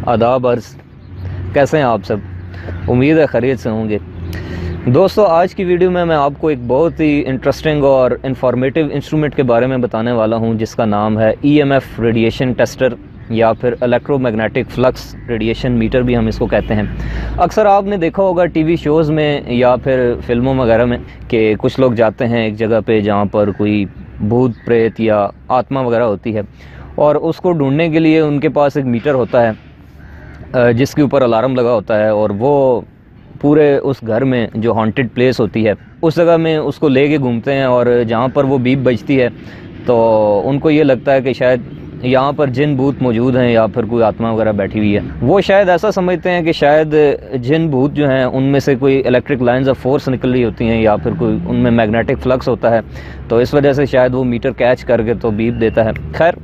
आदाब अर्ज़। कैसे हैं आप सब? उम्मीद है खैरियत से होंगे। दोस्तों, आज की वीडियो में मैं आपको एक बहुत ही इंटरेस्टिंग और इंफॉर्मेटिव इंस्ट्रूमेंट के बारे में बताने वाला हूं, जिसका नाम है EMF रेडिएशन टेस्टर या फिर इलेक्ट्रोमैग्नेटिक फ्लक्स रेडिएशन मीटर भी हम इसको कहते हैं। अक्सर आपने देखा होगा टीवी शोज़ में या फिर फिल्मों वगैरह में कि कुछ लोग जाते हैं एक जगह पे जहाँ पर कोई भूत प्रेत या आत्मा वगैरह होती है, और उसको ढूंढने के लिए उनके पास एक मीटर होता है जिसके ऊपर अलार्म लगा होता है, और वो पूरे उस घर में जो हॉन्टेड प्लेस होती है उस जगह में उसको लेके घूमते हैं, और जहाँ पर वो बीप बजती है तो उनको ये लगता है कि शायद यहाँ पर जिन भूत मौजूद हैं या फिर कोई आत्मा वगैरह बैठी हुई है। वो शायद ऐसा समझते हैं कि शायद जिन भूत जो हैं उनमें से कोई इलेक्ट्रिक लाइंस ऑफ फोर्स निकल रही होती हैं या फिर कोई उनमें मैग्नेटिक फ्लक्स होता है, तो इस वजह से शायद वो मीटर कैच करके तो बीप देता है। खैर,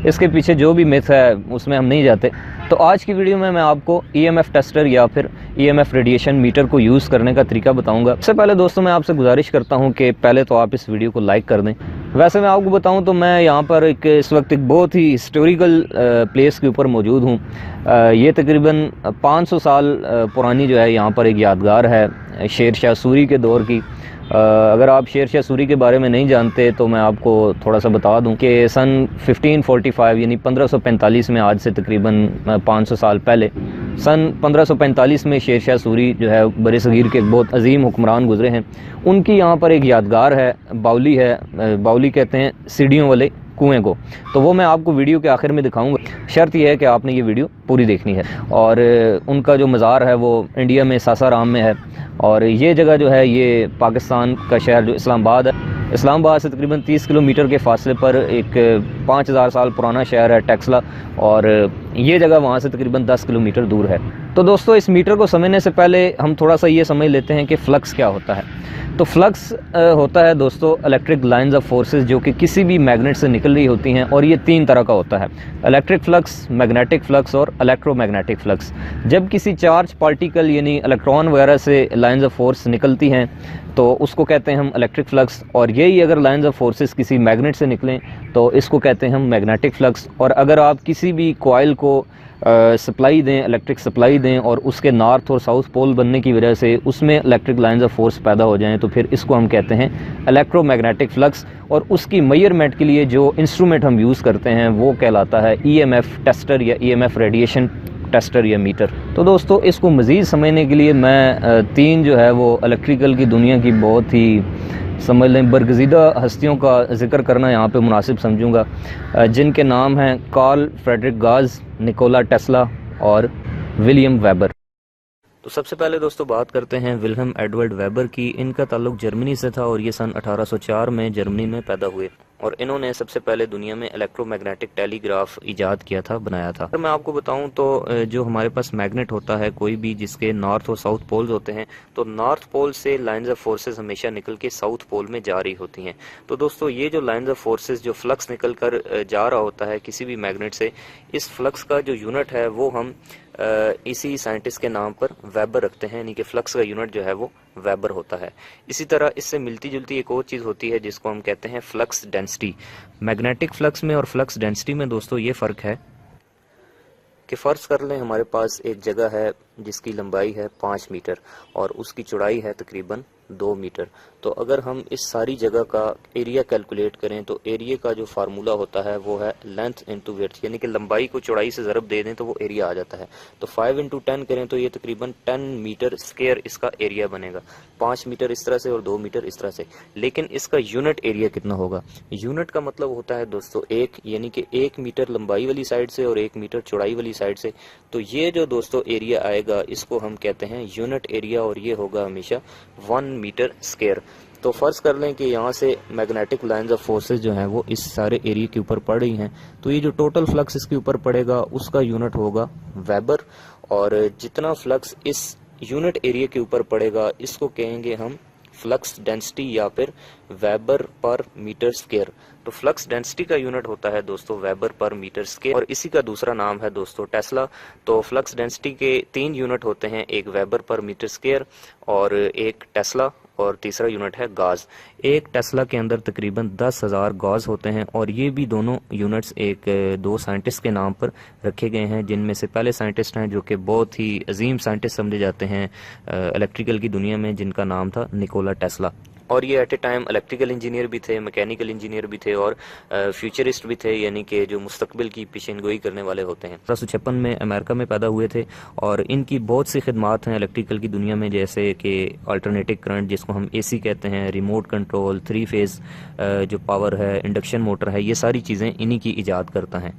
इसके पीछे जो भी मिथ है उसमें हम नहीं जाते। तो आज की वीडियो में मैं आपको EMF टेस्टर या फिर EMF रेडिएशन मीटर को यूज़ करने का तरीका बताऊंगा। सबसे पहले दोस्तों मैं आपसे गुजारिश करता हूं कि पहले तो आप इस वीडियो को लाइक कर दें। वैसे मैं आपको बताऊं तो मैं यहाँ पर इस वक्त एक बहुत ही हिस्टोरिकल प्लेस के ऊपर मौजूद हूँ। ये तकरीबन 500 साल पुरानी जो है यहाँ पर एक यादगार है शेर शाह सूरी के दौर की। अगर आप शेर शाह सूरी के बारे में नहीं जानते तो मैं आपको थोड़ा सा बता दूं कि सन 1545 यानी 1545 में, आज से तकरीबन 500 साल पहले, सन 1545 में शेर शाह सूरी जो है बरे सगीर के एक बहुत अजीम हुक्मरान गुजरे हैं। उनकी यहाँ पर एक यादगार है, बाउली है। बाउली कहते हैं सीढ़ियों वाले कुएं को। तो वो मैं आपको वीडियो के आखिर में दिखाऊंगा। शर्त यह है कि आपने ये वीडियो पूरी देखनी है। और उनका जो मज़ार है वो इंडिया में सासाराम में है, और ये जगह जो है ये पाकिस्तान का शहर जो इस्लामाबाद है, इस्लामाबाद से तकरीबन 30 किलोमीटर के फासले पर एक 5000 साल पुराना शहर है टेक्सला, और ये जगह वहाँ से तकरीबन 10 किलोमीटर दूर है। तो दोस्तों, इस मीटर को समझने से पहले हम थोड़ा सा ये समझ लेते हैं कि फ़्लक्स क्या होता है। तो फ्लक्स होता है दोस्तों इलेक्ट्रिक लाइंस ऑफ फोर्सेस जो कि किसी भी मैग्नेट से निकल रही होती हैं, और ये 3 तरह का होता है: इलेक्ट्रिक फ्लक्स, मैग्नेटिक फ्लक्स और इलेक्ट्रोमैग्नेटिक फ्लक्स। जब किसी चार्ज पार्टिकल यानी इलेक्ट्रॉन वगैरह से लाइंस ऑफ फोर्स निकलती हैं तो उसको कहते हैं हम इलेक्ट्रिक फ्लक्स, और यही अगर लाइंस ऑफ फोर्सेस किसी मैग्नेट से निकलें तो इसको कहते हैं हम मैग्नेटिक फ्लक्स। और अगर आप किसी भी कॉइल को सप्लाई दें, इलेक्ट्रिक सप्लाई दें, और उसके नॉर्थ और साउथ पोल बनने की वजह से उसमें इलेक्ट्रिक लाइंस ऑफ फोर्स पैदा हो जाएं तो फिर इसको हम कहते हैं इलेक्ट्रोमैग्नेटिक फ्लक्स। और उसकी मेजरमेंट के लिए जो इंस्ट्रूमेंट हम यूज़ करते हैं वो कहलाता है EMF टेस्टर या EMF रेडिएशन टेस्टर या मीटर। तो दोस्तों, इसको मज़ीद समझने के लिए मैं 3 जो है वो इलेक्ट्रिकल की दुनिया की बहुत ही समझ लें बरगज़ीदा हस्तियों का ज़िक्र करना यहाँ पे मुनासिब समझूंगा, जिनके नाम हैं कार्ल फ्रेडरिक गाज, निकोला टेस्ला और विलियम वेबर। तो सबसे पहले दोस्तों बात करते हैं विल्हेम एडवर्ड वेबर की। इनका ताल्लुक जर्मनी से था और ये सन 1804 में जर्मनी में पैदा हुए, और इन्होंने सबसे पहले दुनिया में इलेक्ट्रोमैग्नेटिक टेलीग्राफ इजाद किया था, बनाया था। अगर मैं आपको बताऊं तो जो हमारे पास मैग्नेट होता है कोई भी जिसके नॉर्थ और साउथ पोल्स होते हैं, तो नॉर्थ पोल से लाइंस ऑफ फोर्सेस हमेशा निकल के साउथ पोल में जा रही होती हैं। तो दोस्तों, ये जो लाइंस ऑफ फोर्सेस जो फ्लक्स निकल कर जा रहा होता है किसी भी मैग्नेट से, इस फ्लक्स का जो यूनिट है वो हम इसी साइंटिस्ट के नाम पर वेबर रखते हैं, यानी कि फ्लक्स का यूनिट जो है वो वेबर होता है। इसी तरह इससे मिलती जुलती एक और चीज़ होती है जिसको हम कहते हैं फ्लक्स डेंसिटी। मैग्नेटिक फ्लक्स में और फ्लक्स डेंसिटी में दोस्तों ये फ़र्क है कि फ़र्ज कर लें हमारे पास एक जगह है जिसकी लंबाई है 5 मीटर और उसकी चौड़ाई है तकरीबन 2 मीटर। तो अगर हम इस सारी जगह का एरिया कैलकुलेट करें तो एरिया का जो फार्मूला होता है वो है लेंथ इंटू विड्थ, यानी कि लंबाई को चौड़ाई से ज़रब दे दें तो वो एरिया आ जाता है। तो 5 इंटू 10 करें तो ये तकरीबन 10 मीटर स्क्वायर इसका एरिया बनेगा। 5 मीटर इस तरह से और 2 मीटर इस तरह से। लेकिन इसका यूनिट एरिया कितना होगा? यूनिट का मतलब होता है दोस्तों 1, यानी कि 1 मीटर लंबाई वाली साइड से और 1 मीटर चौड़ाई वाली साइड से। तो ये जो दोस्तों एरिया आएगा इसको हम कहते हैं यूनिट एरिया, और ये होगा हमेशा 1 मीटर स्क्वायर। तो फर्ज कर लें कि यहाँ से मैग्नेटिक लाइंस ऑफ फोर्सेस जो हैं वो इस सारे एरिया के ऊपर पड़ रही हैं, तो ये जो टोटल फ्लक्स इसके ऊपर पड़ेगा उसका यूनिट होगा वेबर, और जितना फ्लक्स इस यूनिट एरिया के ऊपर पड़ेगा इसको कहेंगे हम फ्लक्स डेंसिटी या फिर वेबर पर मीटर स्क्वायर। तो फ्लक्स डेंसिटी का यूनिट होता है दोस्तों वेबर पर मीटर स्क्वायर, और इसी का दूसरा नाम है दोस्तों टेस्ला। तो फ्लक्स डेंसिटी के 3 यूनिट होते हैं, एक वेबर पर मीटर स्क्वायर और एक टेस्ला और तीसरा यूनिट है गाज। एक टेस्ला के अंदर तकरीबन 10,000 गाज होते हैं और ये भी दोनों यूनिट्स दो साइंटिस्ट के नाम पर रखे गए हैं, जिनमें से पहले साइंटिस्ट हैं जो कि बहुत ही अजीम साइंटिस्ट समझे जाते हैं इलेक्ट्रिकल की दुनिया में, जिनका नाम था निकोला टेस्ला। और ये at a time electrical engineer भी थे, मैकेनिकल इंजीनियर भी थे और फ्यूचरिस्ट भी थे, यानी कि जो मुस्तकबिल की पेशेनगोई करने वाले होते हैं। 1856 में अमेरिका में पैदा हुए थे और इनकी बहुत सी खिदमात हैं इलेक्ट्रिकल की दुनिया में, जैसे कि अल्टरनेटिव करंट जिसको हम AC कहते हैं, रिमोट कंट्रोल, 3 फेज़ जो पावर है, इंडक्शन मोटर है, ये सारी चीज़ें इन्हीं की ईजाद करता है।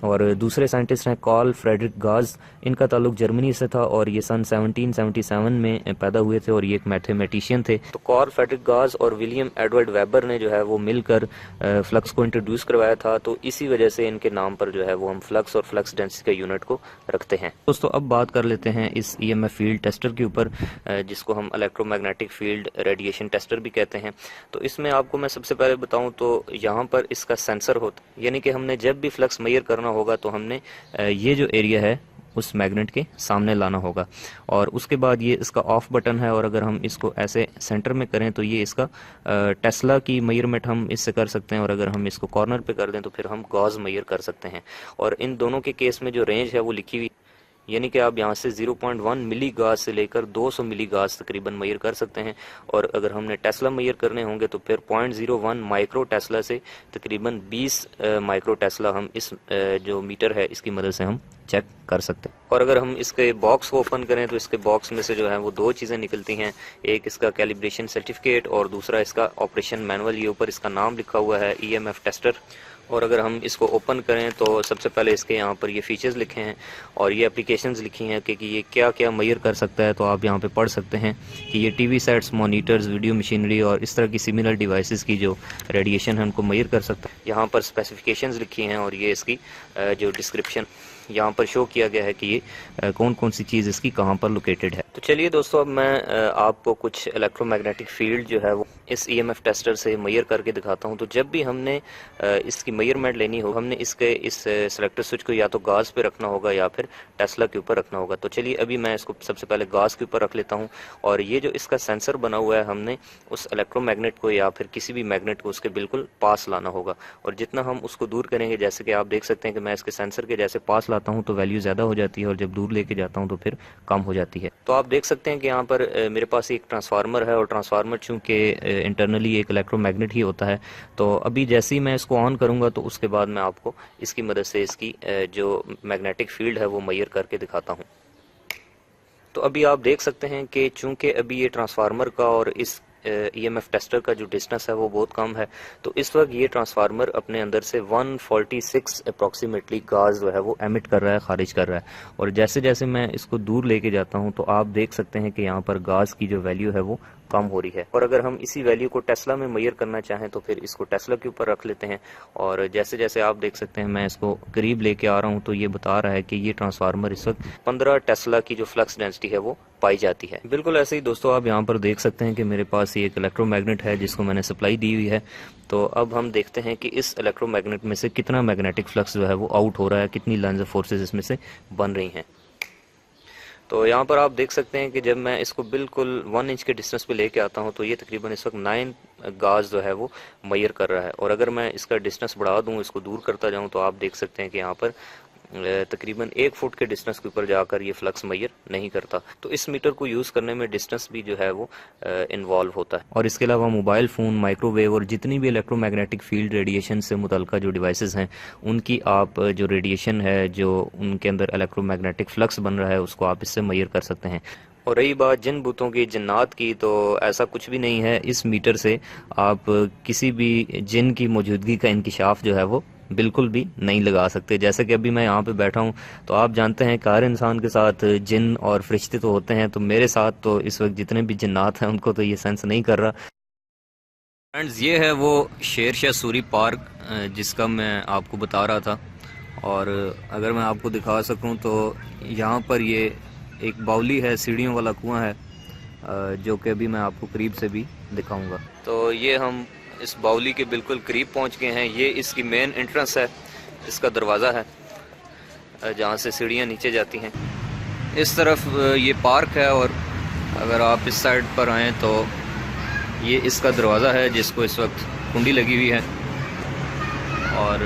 और दूसरे साइंटिस्ट हैं कार्ल फ्रेडरिक गाज, इनका ताल्लुक जर्मनी से था और ये सन 1777 में पैदा हुए थे और ये एक मैथमेटिशियन थे। तो कार्ल फ्रेडरिक गाज और विलियम एडवर्ड वेबर ने जो है वो मिलकर फ्लक्स को इंट्रोड्यूस करवाया था, तो इसी वजह से इनके नाम पर जो है वो हम फ्लक्स और फ्लक्स डेंसिटी का यूनिट को रखते हैं। दोस्तों अब बात कर लेते हैं इस EMF फील्ड टेस्टर के ऊपर, जिसको हम इलेक्ट्रोमैग्नेटिक फील्ड रेडिएशन टेस्टर भी कहते हैं। तो इसमें आपको मैं सबसे पहले बताऊं तो यहाँ पर इसका सेंसर होता है, यानी कि हमने जब भी फ्लक्स मेजर करना होगा तो हमने ये जो एरिया है उस मैग्नेट के सामने लाना होगा और उसके बाद ये इसका ऑफ बटन है और अगर हम इसको ऐसे सेंटर में करें तो ये इसका टेस्ला की मेजरमेंट हम इससे कर सकते हैं और अगर हम इसको कॉर्नर पे कर दें तो फिर हम गॉज मेजर कर सकते हैं। और इन दोनों के केस में जो रेंज है वो लिखी हुई, यानी कि आप यहाँ से 0.1 मिली गाज से लेकर 200 मिली गाज तकरीबन मेजर कर सकते हैं और अगर हमने टेस्ला मेजर करने होंगे तो फिर 0.01 माइक्रो टेस्ला से तकरीबन 20 माइक्रो टेस्ला हम इस जो मीटर है इसकी मदद से हम चेक कर सकते हैं। और अगर हम इसके बॉक्स को ओपन करें तो इसके बॉक्स में से जो है वो दो चीज़ें निकलती हैं, एक इसका कैलिब्रेशन सर्टिफिकेट और दूसरा इसका ऑपरेशन मैनुअल। ये ऊपर इसका नाम लिखा हुआ है EMF टेस्टर। और अगर हम इसको ओपन करें तो सबसे पहले इसके यहाँ पर ये फीचर्स लिखे हैं और ये एप्लीकेशंस लिखी हैं कि ये क्या क्या मेजर कर सकता है। तो आप यहाँ पे पढ़ सकते हैं कि ये TV sets, monitors, video machinery और इस तरह की सिमिलर डिवाइसेस की जो रेडिएशन है उनको मेजर कर सकता है। यहाँ पर स्पेसिफिकेशंस लिखी हैं और ये इसकी जो डिस्क्रिप्शन यहाँ पर शो किया गया है कि ये कौन कौन सी चीज़ इसकी कहाँ पर लोकेटेड है। तो चलिए दोस्तों अब मैं आपको कुछ इलेक्ट्रोमैग्नेटिक फील्ड जो है वो इस EMF टेस्टर से मेजर करके दिखाता हूँ। तो जब भी हमने इसकी मेजरमेंट लेनी हो, हमने इसके इस सेलेक्टर स्विच को या तो गाज पे रखना होगा या फिर टेस्ला के ऊपर रखना होगा। तो चलिए अभी मैं इसको सबसे पहले गाज के ऊपर रख लेता हूँ और ये जो इसका सेंसर बना हुआ है, हमने उस इलेक्ट्रोमैग्नेट को या फिर किसी भी मैग्नेट को उसके बिल्कुल पास लाना होगा और जितना हम उसको दूर करेंगे, जैसे कि आप देख सकते हैं कि मैं इसके सेंसर के जैसे पास लाता हूं तो वैल्यू ज़्यादा हो जाती है और जब दूर लेके जाता हूं तो फिर कम हो जाती है। तो आप देख सकते हैं कि यहाँ पर मेरे पास एक ट्रांसफार्मर है और ट्रांसफार्मर चूँकि इंटरनली एक इलेक्ट्रोमैग्नेट ही होता है। तो अभी जैसे ही मैं इसको ऑन करूँगा तो उसके बाद मैं आपको इसकी मदद से इसकी जो मैग्नेटिक फील्ड है वो मेजर करके दिखाता हूँ। तो अभी आप देख सकते हैं कि चूँकि अभी ये ट्रांसफार्मर का और इस EMF टेस्टर का जो डिस्टेंस है वो बहुत कम है, तो इस वक्त ये ट्रांसफार्मर अपने अंदर से 146 अप्रॉक्सीमेटली गाज जो है वो एमिट कर रहा है, खारिज कर रहा है। और जैसे जैसे मैं इसको दूर लेके जाता हूँ तो आप देख सकते हैं कि यहाँ पर गाज की जो वैल्यू है वो कम हो रही है। और अगर हम इसी वैल्यू को टेस्ला में मेजर करना चाहें तो फिर इसको टेस्ला के ऊपर रख लेते हैं और जैसे जैसे आप देख सकते हैं मैं इसको करीब लेके आ रहा हूं तो ये बता रहा है कि ये ट्रांसफार्मर इस वक्त 15 टेस्ला की जो फ्लक्स डेंसिटी है वो पाई जाती है। बिल्कुल ऐसे ही दोस्तों आप यहाँ पर देख सकते हैं कि मेरे पास ये एक इलेक्ट्रोमैग्नेट है जिसको मैंने सप्लाई दी हुई है। तो अब हम देखते हैं कि इस इलेक्ट्रोमैग्नेट में से कितना मैग्नेटिक फ्लक्स जो है वो आउट हो रहा है, कितनी लाइन्स ऑफ फोर्सेस इसमें से बन रही हैं। तो यहाँ पर आप देख सकते हैं कि जब मैं इसको बिल्कुल 1 इंच के डिस्टेंस पे लेके आता हूँ तो ये तकरीबन इस वक्त 9 गाज जो है वो मेजर कर रहा है। और अगर मैं इसका डिस्टेंस बढ़ा दूँ, इसको दूर करता जाऊँ, तो आप देख सकते हैं कि यहाँ पर तकरीबन 1 फुट के डिस्टेंस के ऊपर जाकर ये फ्लक्स मेजर नहीं करता। तो इस मीटर को यूज़ करने में डिस्टेंस भी जो है वो इन्वॉल्व होता है। और इसके अलावा मोबाइल फ़ोन, माइक्रोवेव और जितनी भी इलेक्ट्रोमैग्नेटिक फील्ड रेडिएशन से मुतल्लिक़ जो डिवाइसेस हैं उनकी आप जो रेडिएशन है, जो उनके अंदर इलेक्ट्रोमैग्नेटिक फ्लक्स बन रहा है, उसको आप इससे मेजर कर सकते हैं। और रही बात जिन भूतों की, जिन्नात की, तो ऐसा कुछ भी नहीं है। इस मीटर से आप किसी भी जिन की मौजूदगी का इंकिशाफ जो है वो बिल्कुल भी नहीं लगा सकते। जैसे कि अभी मैं यहाँ पे बैठा हूँ तो आप जानते हैं कि हर इंसान के साथ जिन और फरिश्ते तो होते हैं, तो मेरे साथ तो इस वक्त जितने भी जिन्नात हैं उनको तो ये सेंस नहीं कर रहा। फ्रेंड्स, ये है वो शेर शाह सूरी पार्क जिसका मैं आपको बता रहा था। और अगर मैं आपको दिखा सकूँ तो यहाँ पर ये एक बाउली है, सीढ़ियों वाला कुआं है, जो कि अभी मैं आपको करीब से भी दिखाऊंगा। तो ये हम इस बाउली के बिल्कुल करीब पहुंच गए हैं। ये इसकी मेन एंट्रेंस है, इसका दरवाज़ा है जहाँ से सीढ़ियाँ नीचे जाती हैं। इस तरफ ये पार्क है और अगर आप इस साइड पर आएँ तो ये इसका दरवाज़ा है जिसको इस वक्त कुंडी लगी हुई है, और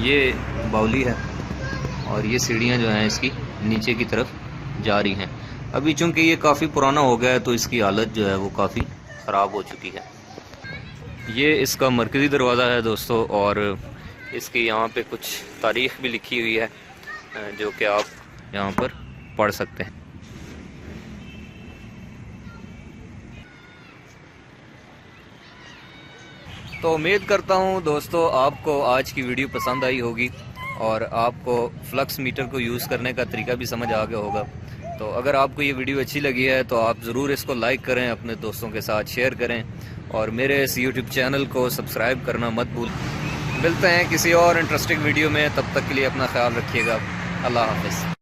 ये बाउली है, और ये सीढ़ियाँ जो हैं इसकी नीचे की तरफ जा रही हैं। अभी चूँकि ये काफ़ी पुराना हो गया है तो इसकी हालत जो है वो काफ़ी ख़राब हो चुकी है। ये इसका मरकज़ी दरवाज़ा है दोस्तों, और इसकी यहाँ पे कुछ तारीख़ भी लिखी हुई है जो कि आप यहाँ पर पढ़ सकते हैं। तो उम्मीद करता हूँ दोस्तों आपको आज की वीडियो पसंद आई होगी और आपको फ्लक्स मीटर को यूज़ करने का तरीका भी समझ आ गया होगा। तो अगर आपको ये वीडियो अच्छी लगी है तो आप ज़रूर इसको लाइक करें, अपने दोस्तों के साथ शेयर करें, और मेरे इस यूट्यूब चैनल को सब्सक्राइब करना मत भूल। मिलते हैं किसी और इंटरेस्टिंग वीडियो में, तब तक के लिए अपना ख्याल रखिएगा। अल्लाह हाफ़िज़।